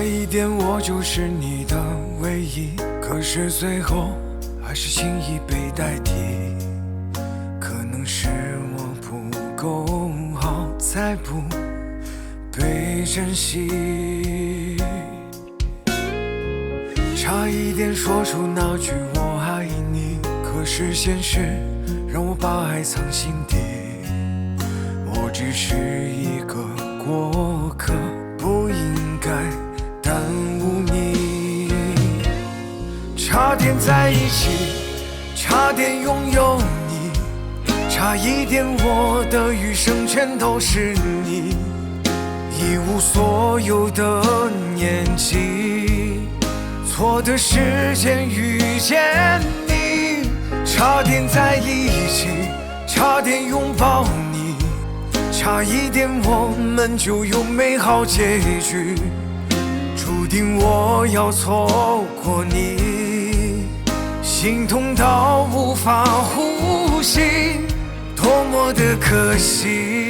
差一点我就是你的唯一，可是最后还是轻易被代替。可能是我不够好，才不被珍惜。差一点说出那句我爱你，可是现实让我把爱藏心底。我只是一个过客，不应该耽误你。差点在一起，差点拥有你，差一点我的余生全都是你。一无所有的年纪，错的时间遇见你，差点在一起，差点拥抱你，差一点我们就有美好结局。注定我要错过你，心痛到无法呼吸，多么的可惜。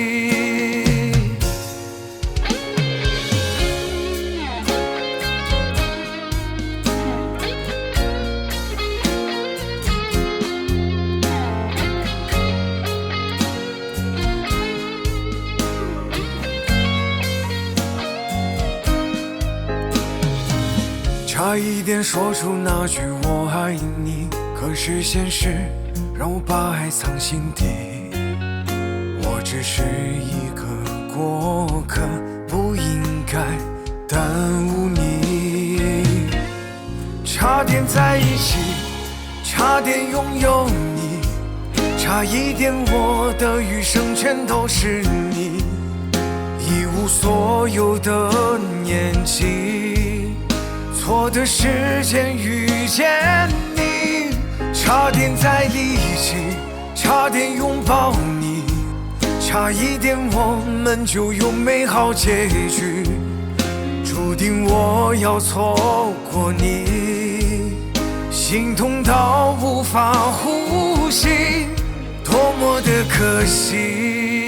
差一点说出那句我爱你，可是现实让我把爱藏心底。我只是一个过客，不应该耽误你。差点在一起，差点拥有你，差一点我的余生全都是你。一无所有的年纪，错的时间遇见你，差点在一起，差点拥抱你，差一点我们就有美好结局。注定我要错过你，心痛到无法呼吸，多么的可惜。